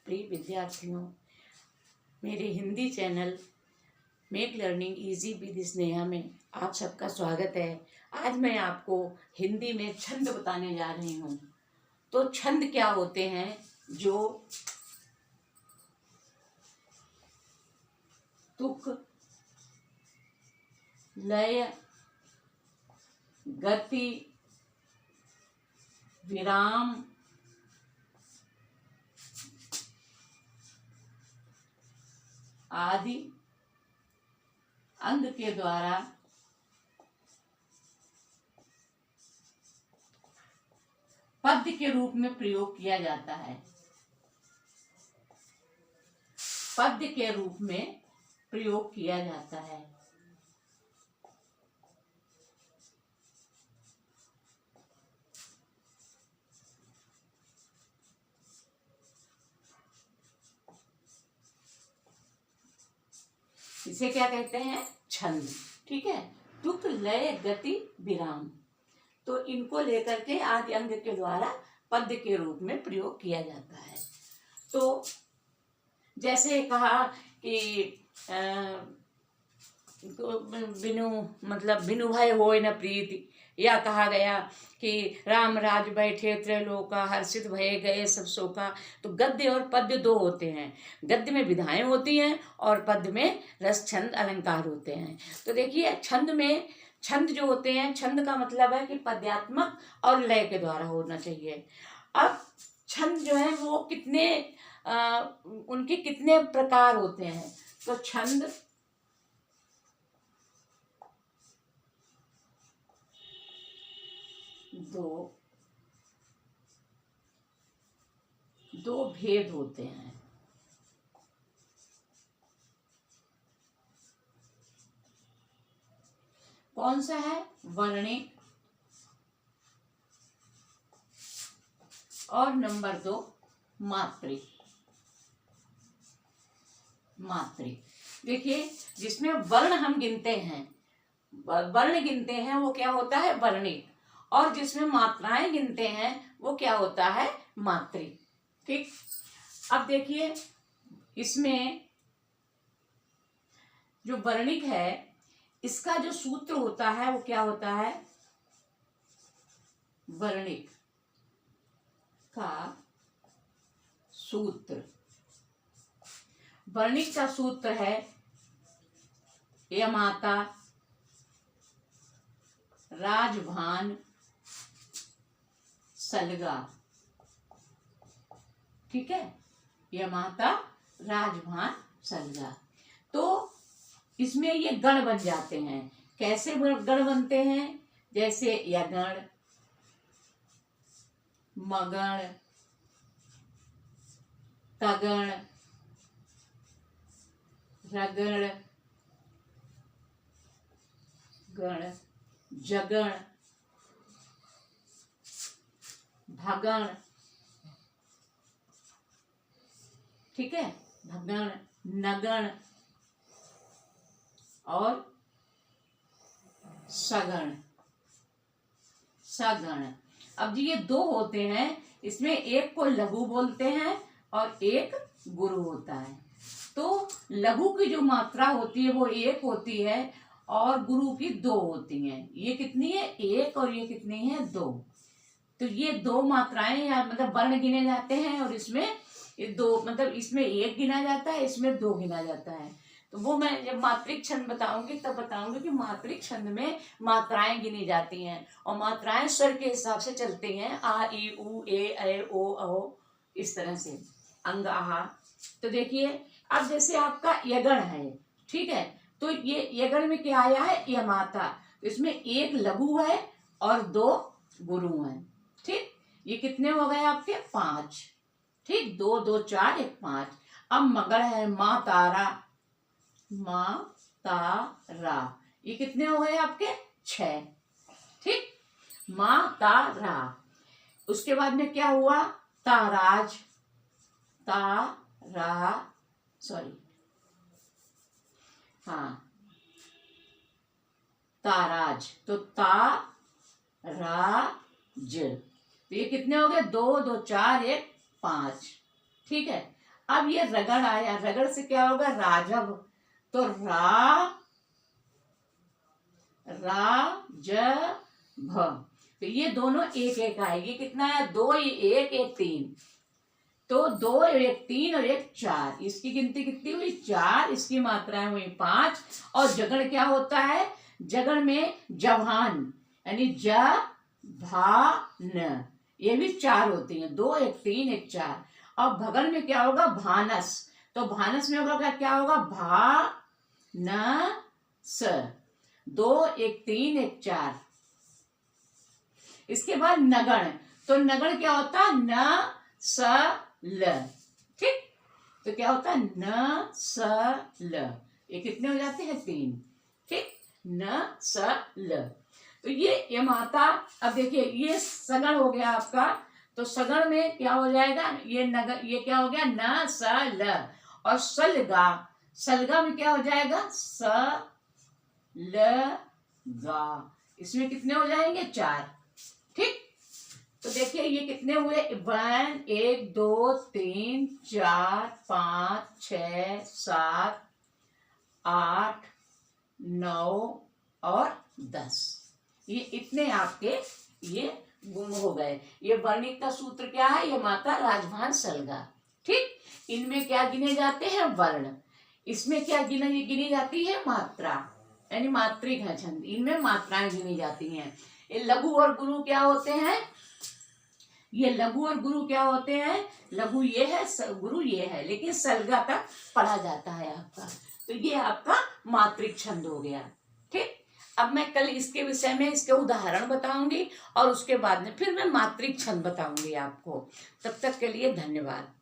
प्रिय विद्यार्थियों, मेरे Hindi channel make learning easy with Sneha में आप सबका स्वागत है। आज मैं आपको हिंदी में छंद बताने जा रही हूँ। तो छंद क्या होते हैं? जो तुक, लय, गति, विराम, आदि अंग के द्वारा पद्य के रूप में प्रयोग किया जाता है। पद्य के रूप में प्रयोग किया जाता है। इसे क्या कहते हैं? छंद। ठीक है। तुक, लय, गति, विराम, तो इनको लेकर के आदि अंग के द्वारा पद्य के रूप में प्रयोग किया जाता है। तो जैसे कहा कि बिनु भय होय न प्रीति, या कहा गया कि राम राज बैठे त्रैलोका, हर्षित भये गए सब शोका। तो गद्य और पद्य दो होते हैं। गद्य में विधाएं होती हैं और पद्य में रस, छंद, अलंकार होते हैं। तो देखिए, छंद में छंद जो होते हैं, छंद का मतलब है कि पद्यात्मक और लय के द्वारा होना चाहिए। अब छंद जो है वो उनके कितने प्रकार होते हैं? तो छंद दो भेद होते हैं। कौन सा है? वर्णिक और नंबर 2 मात्रिक। देखिए, जिसमें वर्ण हम गिनते हैं, वो क्या होता है? वर्णिक। और जिसमें मात्राएं गिनते हैं वो क्या होता है? मात्रिक। ठीक। अब देखिए, इसमें जो वर्णिक है, इसका जो सूत्र होता है वो क्या होता है? वर्णिक का सूत्र, वर्णिक का सूत्र है यमाता, राजभान, सलगा। ठीक है। यमाता, राजभान, सलगा। तो इसमें ये गण बन जाते हैं। कैसे गण बनते हैं? जैसे यगण, मगण, तगण, रगण, गण, जगण, भगण। ठीक है। भगण, नगण और सगण। अब ये दो होते हैं। इसमें एक को लघु बोलते हैं और एक गुरु होता है। तो लघु की जो मात्रा होती है वो 1 होती है और गुरु की 2 होती हैं। ये कितनी है? 1 और ये कितनी है? 2। तो ये 2 मात्राएं या मतलब वर्ण गिने जाते हैं और इसमें ये 2 मतलब इसमें 1 गिना जाता है, इसमें 2 गिना जाता है। तो वो मैं जब मात्रिक छंद बताऊंगी तब बताऊंगी कि मात्रिक छंद में मात्राएं गिनी जाती हैं और मात्राएं स्वर के हिसाब से चलती हैं। आ, ई, उ, ए, ऐ, ओ, औ, इस तरह से अंग, आहा। तो देखिए, अब जैसे आपका यगण है। ठीक है। तो ये यगण में क्या आया है? यमाता। इसमें 1 लघु है और 2 गुरु हैं। ठीक। ये कितने हो गए आपके? 5। ठीक। 2, 2, 4, 1, 5। अब मगड़ है, माँ तारा, ये कितने हो गए आपके? 6। ठीक। माँ तारा। उसके बाद में क्या हुआ? ताराज, ताराज। तो ताराज। तो ये कितने हो गए? 2, 2, 4, 1, 5। ठीक है। अब ये रगड़ आया, रगड़ से क्या होगा? राजव। तो राजभ। तो ये दोनों एक एक आए। ये कितना है? 2, एक, 3। तो 2, 1, 3 और 1, 4। इसकी गिनती कितनी हुई? 4। इसकी मात्राएं हुई 5। और जगड़ क्या होता है? जगड़ में जभान यानी ज भा न, ये भी 4 होती हैं। 2, 1, 3, 1, 4। और भगल में क्या होगा? भानस। तो भानस में होगा क्या होगा? भा न स। 2, 1, 3, 1, 4। इसके बाद नगण। तो नगण क्या होता है? न स ल। ठीक। तो क्या होता है? न स ल। ये कितने हो जाते हैं? 3। ठीक। न स ल। तो ये माता। अब देखिए ये सगण हो गया आपका। तो सगण में क्या हो जाएगा? ये नगर, ये क्या हो गया? न स ल। और सलगा, सलगा में क्या हो जाएगा? स ल गा। इसमें कितने हो जाएंगे? 4। ठीक। तो देखिए ये कितने हुए? 1, 2, 3, 4, 5, 6, 7, 8, 9 और 10। ये इतने आपके ये गुण हो गए। ये वर्णिक का सूत्र क्या है? ये माता राजभान सलगा। ठीक। इनमें क्या गिने जाते हैं? वर्ण। इसमें क्या गिनी जाती है? मात्रा, यानी मात्रिक है छंद। इनमें मात्राएं गिनी जाती हैं। ये लघु और गुरु क्या होते हैं? ये लघु और गुरु क्या होते हैं? लघु ये है, गुरु ये है, लेकिन सलगा तक पढ़ा जाता है आपका। तो ये आपका मात्रिक छंद हो गया। ठीक। अब मैं कल इसके विषय में इसके उदाहरण बताऊंगी और उसके बाद में फिर मैं मात्रिक छंद बताऊंगी आपको। तब तक के लिए धन्यवाद।